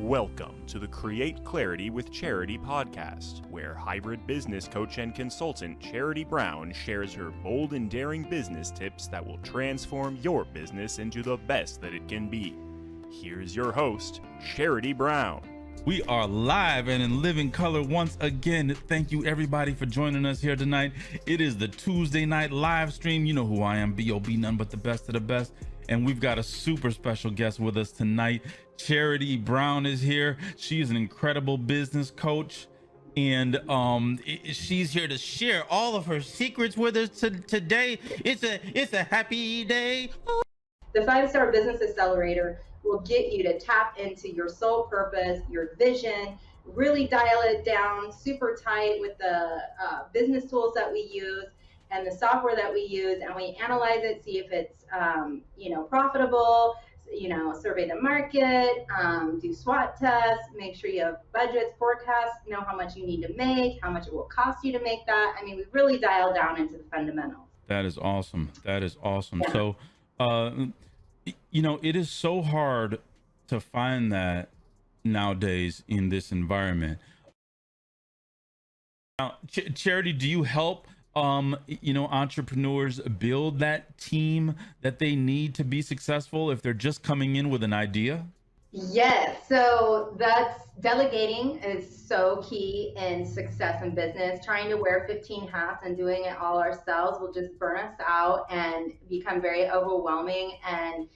Welcome to the Create Clarity with Charity podcast, where hybrid business coach and consultant Charity Brown shares her bold and daring business tips that will transform your business into the best that it can be. Here's your host, Charity Brown. We are live and in living color once again. Thank you everybody for joining us here tonight. It is the Tuesday night live stream. You know who I am, Bob, none but the best of the best. And we've got a super special guest with us tonight. Charity Brown is here. She is an incredible business coach, and she's here to share all of her secrets with us today. It's a happy day. The 5-Star Business Accelerator will get you to tap into your sole purpose, your vision, really dial it down super tight with the business tools that we use and the software that we use, and we analyze it, see if it's profitable, survey the market, do SWOT tests, make sure you have budgets, forecasts, know how much you need to make, how much it will cost you to make that. I mean, we really dial down into the fundamentals. That is awesome. That is awesome. Yeah. So, it is so hard to find that nowadays in this environment. Now, Charity, do you help entrepreneurs build that team that they need to be successful if they're just coming in with an idea? Yes, so that's delegating is so key in success in business. Trying to wear 15 hats and doing it all ourselves will just burn us out and become very overwhelming. And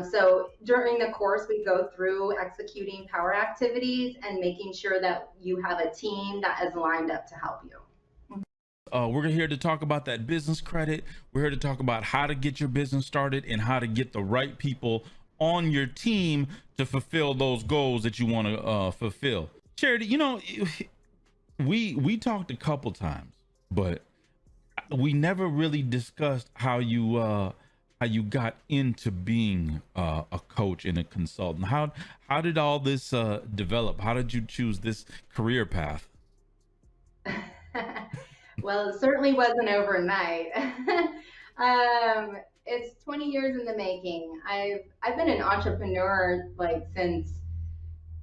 so during the course, we go through executing power activities and making sure that you have a team that is lined up to help you. We're here to talk about that business credit. We're here to talk about how to get your business started and how to get the right people on your team to fulfill those goals that you want to fulfill. Charity, we talked a couple times, but we never really discussed how you got into being a coach and a consultant. How did all this develop? How did you choose this career path? Well, it certainly wasn't overnight. It's 20 years in the making. I've been an entrepreneur since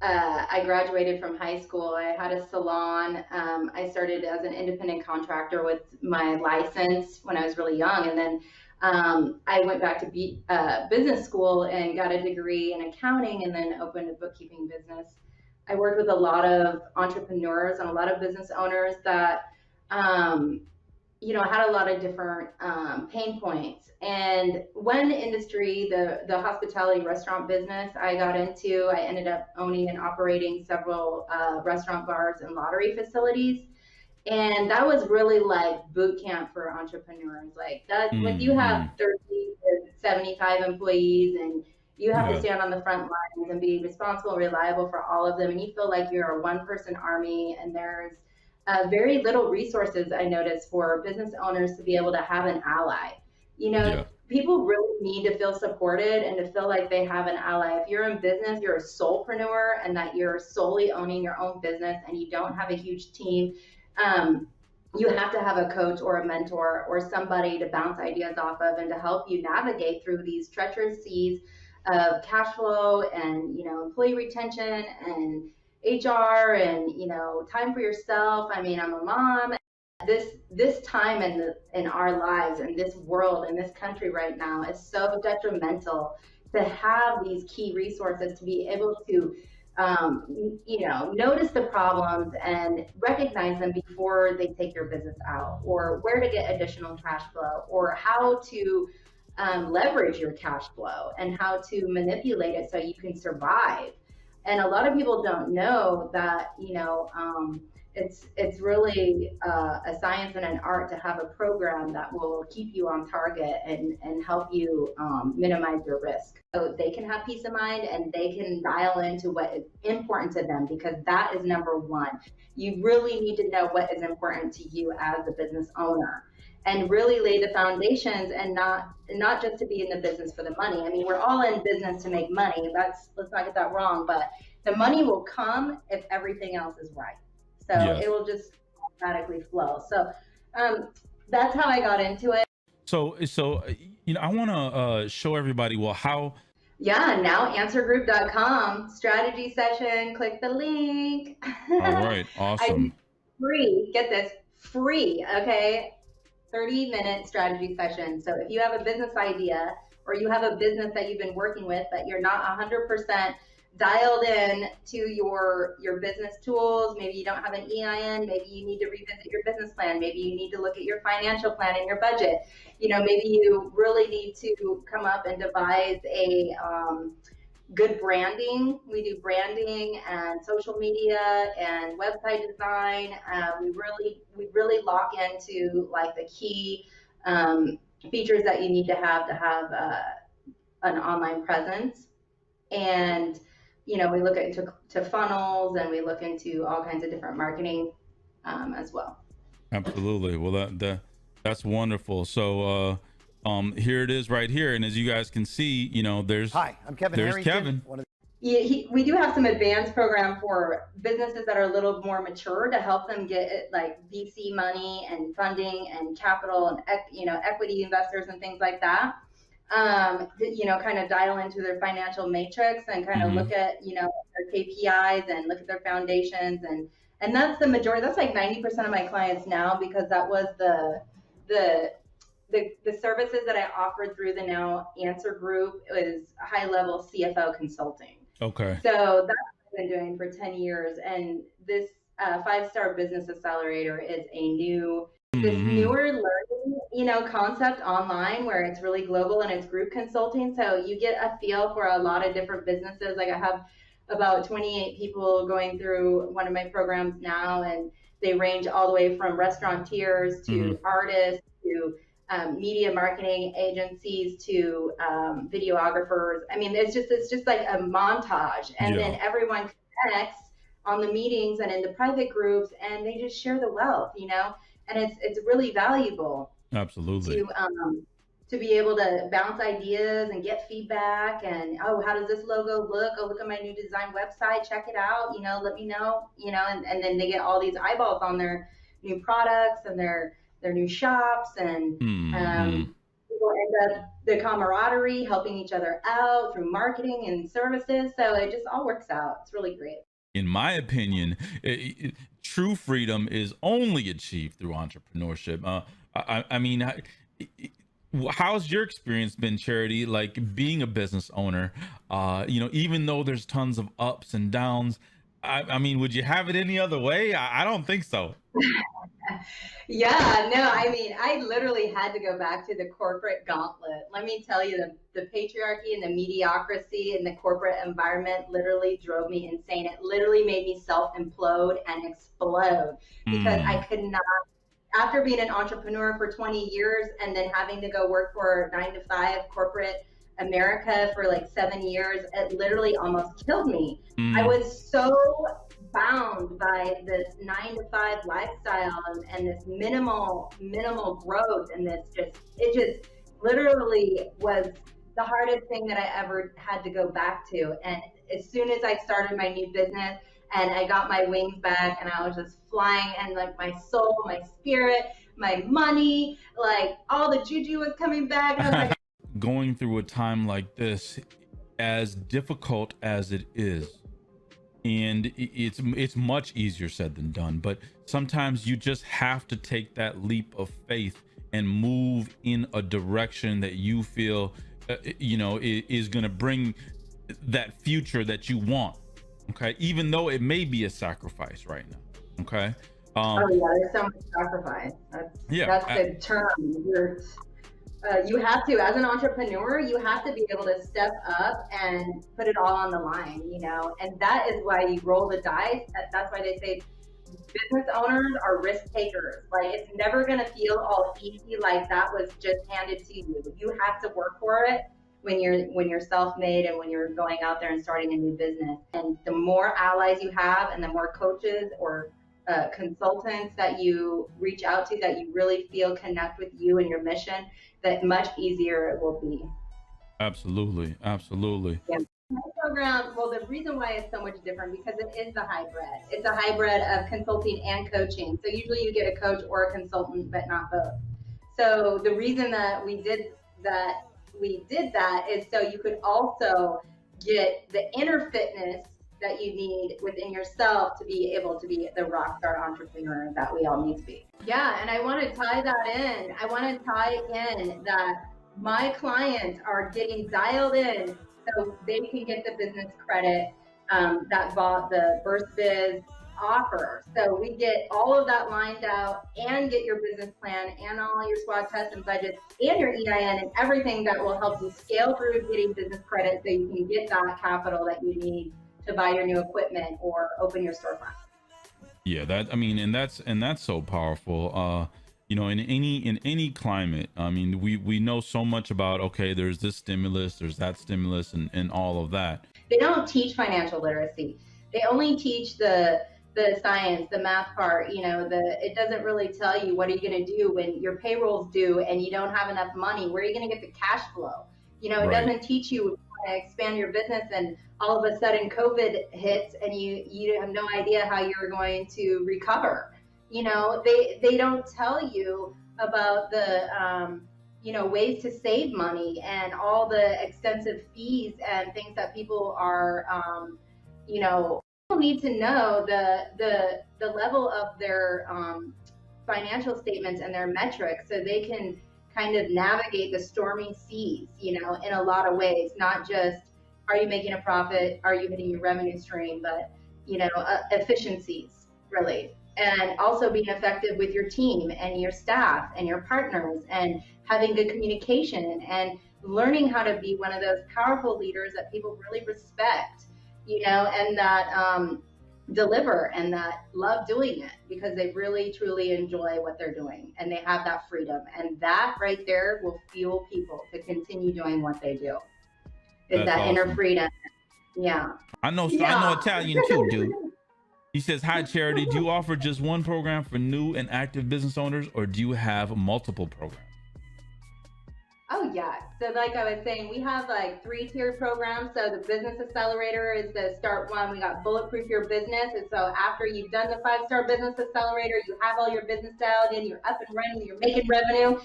I graduated from high school. I had a salon. I started as an independent contractor with my license when I was really young, and then I went back to business school and got a degree in accounting, and then opened a bookkeeping business. I worked with a lot of entrepreneurs and a lot of business owners that had a lot of different pain points. And one industry, the hospitality restaurant business I got into, I ended up owning and operating several restaurant bars and lottery facilities. And that was really like boot camp for entrepreneurs. Like that, when you have 30 to 75 employees and you have to stand on the front lines and be responsible and reliable for all of them, and you feel like you're a one-person army, and there's very little resources, I noticed, for business owners to be able to have an ally. People really need to feel supported and to feel like they have an ally. If you're in business, you're a solopreneur, and that you're solely owning your own business and you don't have a huge team, you have to have a coach or a mentor or somebody to bounce ideas off of and to help you navigate through these treacherous seas of cash flow and, employee retention and HR and, time for yourself. I mean, I'm a mom. This time in our lives, in this world, in this country right now, is so detrimental to have these key resources to be able to, notice the problems and recognize them before they take your business out, or where to get additional cash flow, or how to leverage your cash flow and how to manipulate it so you can survive. And a lot of people don't know that, it's really a science and an art to have a program that will keep you on target and help you minimize your risk. So they can have peace of mind and they can dial into what is important to them, because that is number one. You really need to know what is important to you as a business owner, and really lay the foundations, and not just to be in the business for the money. I mean, we're all in business to make money. Let's not get that wrong, but the money will come if everything else is right. So It will just automatically flow. So that's how I got into it. So I want to show everybody how Yeah, now answergroup.com, strategy session, click the link. All right, awesome. Free, get this, free, okay? 30-minute strategy session. So if you have a business idea or you have a business that you've been working with, but you're not 100% dialed in to your business tools, maybe you don't have an EIN, maybe you need to revisit your business plan, maybe you need to look at your financial plan and your budget, maybe you really need to come up and devise a good branding. We do branding and social media and website design. We really lock into like the key features that you need to have an online presence. And we look into funnels, and we look into all kinds of different marketing as well. Absolutely. Well, that's wonderful. So here it is right here, and as you guys can see, there's Hi, I'm Kevin. There's Harrington, Kevin. We do have some advanced program for businesses that are a little more mature to help them get like VC money and funding and capital and equity investors and things like that. Kind of dial into their financial matrix and kind of look at their KPIs and look at their foundations, and that's the majority. That's like 90% of my clients now, because that was the services that I offered through the now Answer Group is high level CFO consulting. Okay. So that's what I've been doing for 10 years. And this 5-star business accelerator is this newer learning, concept online where it's really global and it's group consulting. So you get a feel for a lot of different businesses. Like I have about 28 people going through one of my programs now, and they range all the way from restaurateurs to artists to media marketing agencies to videographers. I mean, it's just like a montage, and then everyone connects on the meetings and in the private groups, and they just share the wealth, and it's really valuable. Absolutely. To be able to bounce ideas and get feedback, and how does this logo look? Oh, look at my new design website, check it out, let me know, and then they get all these eyeballs on their new products and their new shops, and people end up the camaraderie, helping each other out through marketing and services. So it just all works out. It's really great. In my opinion, true freedom is only achieved through entrepreneurship. I mean, how's your experience been, Charity? Like being a business owner, even though there's tons of ups and downs, I mean, would you have it any other way? I don't think so. Yeah, no, I mean, I literally had to go back to the corporate gauntlet. Let me tell you, the patriarchy and the mediocrity in the corporate environment literally drove me insane. It literally made me self-implode and explode, because I could not, after being an entrepreneur for 20 years and then having to go work for 9-to-5 corporate America for like 7 years, it literally almost killed me. I was so bound by this 9-to-5 lifestyle and this minimal growth, and it just literally was the hardest thing that I ever had to go back to. And as soon as I started my new business and I got my wings back and I was just flying, and like my soul, my spirit, my money, like all the juju was coming back, and I was like, going through a time like this, as difficult as it is, and it's much easier said than done, but sometimes you just have to take that leap of faith and move in a direction that you feel is going to bring that future that you want. Okay, even though it may be a sacrifice right now. Okay. Oh yeah, there's so much sacrifice. That's the term. You have to, as an entrepreneur, you have to be able to step up and put it all on the line, and that is why you roll the dice. That's why they say business owners are risk takers. Like, it's never going to feel all easy, like that was just handed to you. You have to work for it when you're self-made and when you're going out there and starting a new business. And the more allies you have, and the more coaches or consultants that you reach out to, that you really feel connect with you and your mission, that much easier it will be. Absolutely. Yeah. My program, well, the reason why it's so much different, because it is a hybrid. It's a hybrid of consulting and coaching. So usually you get a coach or a consultant, but not both. So the reason that we did that we did that is so you could also get the inner fitness that you need within yourself to be able to be the rock star entrepreneur that we all need to be. Yeah, and I want to tie that in. I want to tie in that my clients are getting dialed in so they can get the business credit that bought the Burst Biz offer. So we get all of that lined out and get your business plan and all your SWOT tests and budgets and your EIN and everything that will help you scale through getting business credit so you can get that capital that you need to buy your new equipment or open your storefront. Yeah, and that's so powerful. You know, in any climate, I mean, we know so much about, okay, there's this stimulus, there's that stimulus, and all of that. They don't teach financial literacy. They only teach the science, the math part. You know, it doesn't really tell you what are you going to do when your payroll's due and you don't have enough money. Where are you going to get the cash flow? You know, it doesn't teach you how to expand your business and all of a sudden COVID hits and you have no idea how you're going to recover. You know, they don't tell you about the you know, ways to save money and all the extensive fees and things that people are you know, people need to know the level of their financial statements and their metrics so they can kind of navigate the stormy seas, you know, in a lot of ways, not just are you making a profit, are you hitting your revenue stream, but, you know, efficiencies really. And also being effective with your team and your staff and your partners and having good communication and learning how to be one of those powerful leaders that people really respect, you know, and that deliver and that love doing it because they really truly enjoy what they're doing and they have that freedom. And that right there will fuel people to continue doing what they do. Is that awesome. Inner freedom. Yeah. I know Italian too, dude. He says, hi, Charity. Do you offer just one program for new and active business owners, or do you have multiple programs? Oh, yeah. So like I was saying, we have like 3-tier programs. So the Business Accelerator is the start one. We got Bulletproof Your Business. And so after you've done the 5-star Business Accelerator, you have all your business dialed in, you're up and running, you're making revenue,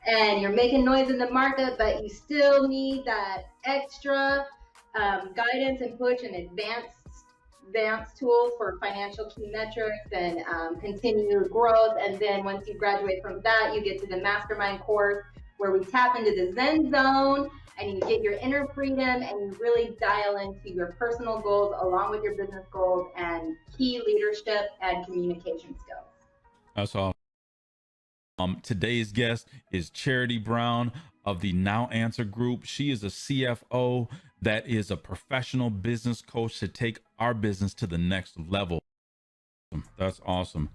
and you're making noise in the market, but you still need that extra guidance and push and advanced tools for financial key metrics and continued growth. And then once you graduate from that, you get to the mastermind course where we tap into the Zen zone and you get your inner freedom and you really dial into your personal goals along with your business goals and key leadership and communication skills. That's all. Today's guest is Charity Brown of the Now Answer Group. She is a CFO that is a professional business coach to take our business to the next level. That's awesome.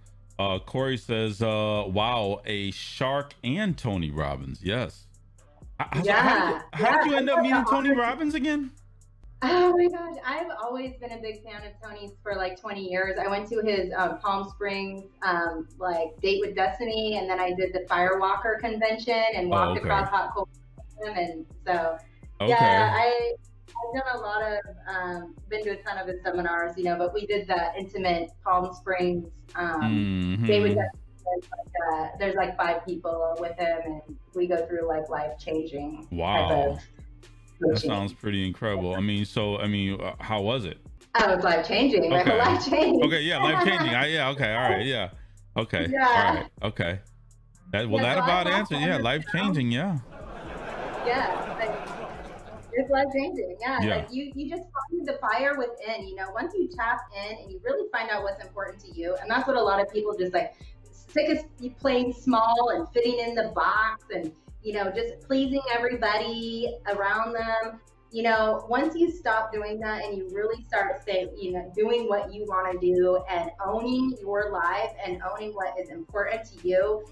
Corey says, wow, a shark and Tony Robbins. Yes. Yeah. How did you end up meeting Tony Robbins again? Oh my gosh, I've always been a big fan of Tony's for like 20 years. I went to his Palm Springs like Date with Destiny, and then I did the Firewalker convention and walked across hot coals with him, and so yeah, I've done a lot of been to a ton of his seminars, you know, but we did that intimate Palm Springs Date with Destiny. There's like 5 people with him, and we go through like life-changing type of. That sounds pretty incredible. I mean, how was it? Oh, it's life-changing. Okay. Life-changing. Okay, yeah, life-changing. Yeah, okay, all right, yeah. Okay, yeah. All right, okay. That about answered. Yeah, life-changing, yeah. Yeah, like, it's life-changing. Yeah, like you just find the fire within, you know, once you tap in and you really find out what's important to you, and that's what a lot of people just like, sick of playing small and fitting in the box and, you know, just pleasing everybody around them. You know, once you stop doing that and you really start saying, you know, doing what you want to do and owning your life and owning what is important to you,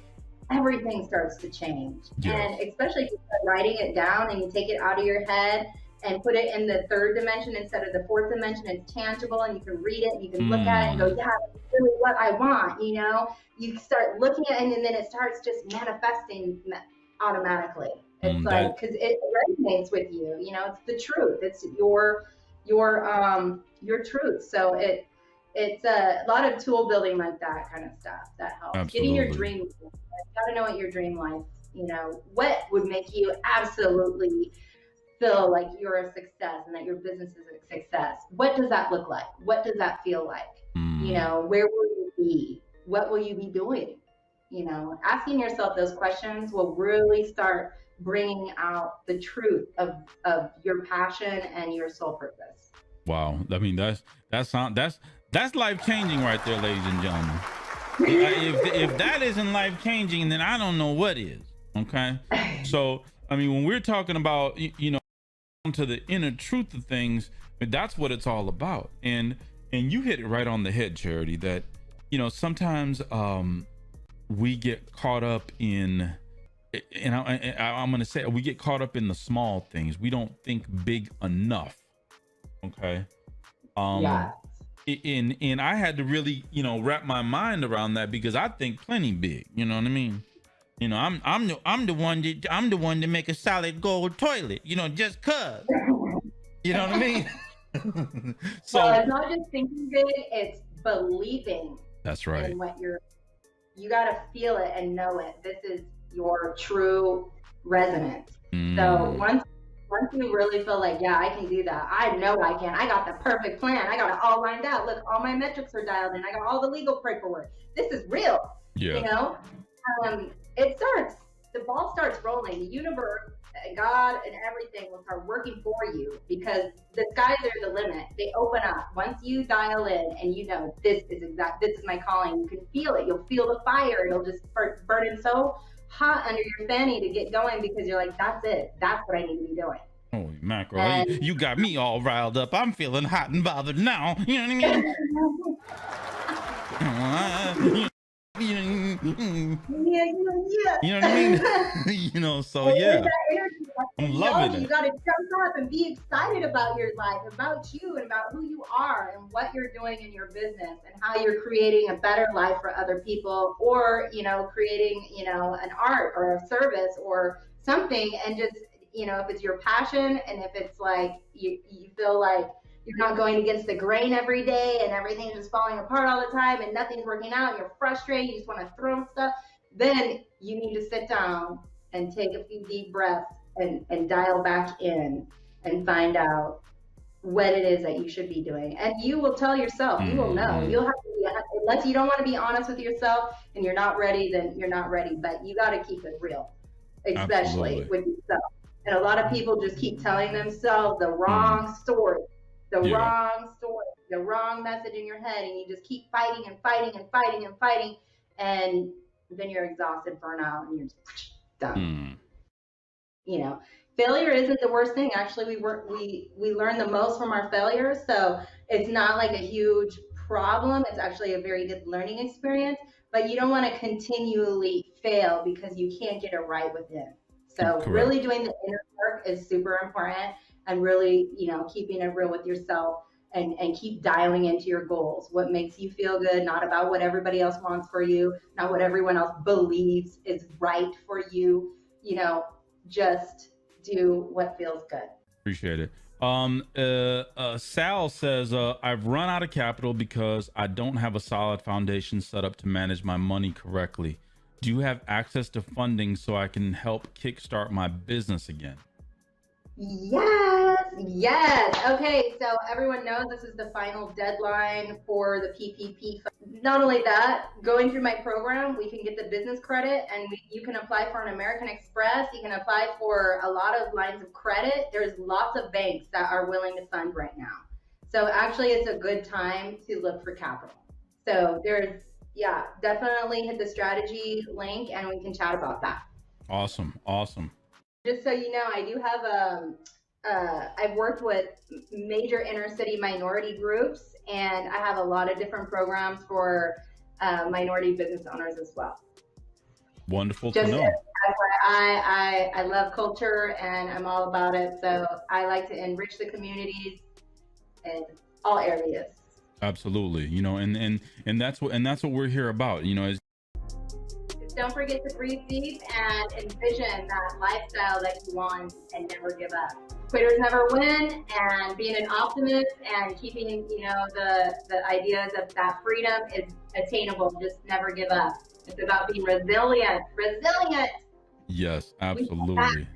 everything starts to change. Yes. And especially if you start writing it down and you take it out of your head and put it in the 3rd dimension instead of the 4th dimension, it's tangible and you can read it and you can look at it and go, yeah, that's really what I want, you know? You start looking at it and then it starts just manifesting automatically. It's like, because it resonates with you, you know, it's the truth. It's your truth. So it's a lot of tool building like that kind of stuff that helps. Absolutely. Getting your dream. You got to know what your dream life, what would make you absolutely feel like you're a success and that your business is a success? What does that look like? What does that feel like? Where will you be? What will you be doing? Asking yourself those questions will really start bringing out the truth of your passion and your soul purpose. Wow. I mean, that's life-changing right there, ladies and gentlemen. If that isn't life-changing, then I don't know what is. Okay. So, I mean, when we're talking about, to the inner truth of things, that's what it's all about. And you hit it right on the head, Charity, that, sometimes we get caught up in, and I'm going to say, we get caught up in the small things. We don't think big enough. Okay. Yeah. And I had to really, wrap my mind around that, because I think plenty big, you know what I mean? I'm the one to make a solid gold toilet, just cuz. You know what I mean? So well, it's not just thinking big, it's believing. That's right. In what you got to feel it and know it. This is your true resonance. So once you really feel like, yeah, I can do that. I know I can. I got the perfect plan. I got it all lined out. Look, all my metrics are dialed in. I got all the legal paperwork. This is real. Yeah. The ball starts rolling. The universe, God, and everything will start working for you, because the skies are the limit. They open up once you dial in, and this is my calling. You can feel it. You'll feel the fire. You'll just start burning so hot under your fanny to get going, because you're like, that's it. That's what I need to be doing. Holy mackerel! You got me all riled up. I'm feeling hot and bothered now. You know what I mean? You know what I mean? So yeah, I'm loving it. You got to jump up and be excited about your life, about you, and about who you are and what you're doing in your business, and how you're creating a better life for other people, or creating an art or a service or something. And just if it's your passion, and if it's like you feel like you're not going against the grain every day and everything's just falling apart all the time and nothing's working out and you're frustrated, you just want to throw stuff, then you need to sit down and take a few deep breaths and dial back in and find out what it is that you should be doing. And you will tell yourself, you will know. You'll have to be, unless you don't want to be honest with yourself and you're not ready, then you're not ready. But you got to keep it real, especially with yourself. And a lot of people just keep telling themselves the wrong story. Wrong story, the wrong message in your head, and you just keep fighting and fighting and fighting and fighting, and then you're exhausted, burnout, and you're just done. Failure isn't the worst thing. Actually, we learn the most from our failures, so it's not like a huge problem. It's actually a very good learning experience, but you don't want to continually fail because you can't get it right within. So really doing the inner work is super important. And really, keeping it real with yourself, and keep dialing into your goals. What makes you feel good, not about what everybody else wants for you, not what everyone else believes is right for you. Just do what feels good. Appreciate it. Sal says, I've run out of capital because I don't have a solid foundation set up to manage my money correctly. Do you have access to funding so I can help kickstart my business again? Yes. Okay, so everyone knows this is the final deadline for the PPP. Not only that, going through my program, we can get the business credit, and you can apply for an American Express. You can apply for a lot of lines of credit. There's lots of banks that are willing to fund right now. So actually, it's a good time to look for capital. So definitely hit the strategy link, and we can chat about that. Awesome. Just so you know, I do have I've worked with major inner city minority groups, and I have a lot of different programs for minority business owners as well. Wonderful to know. I love culture, and I'm all about it. So I like to enrich the communities in all areas. Absolutely. And that's what we're here about, is don't forget to breathe deep and envision that lifestyle that you want, and never give up. Quitters never win, and being an optimist and keeping, the ideas of that freedom is attainable. Just never give up. It's about being resilient. Yes, We get that absolutely.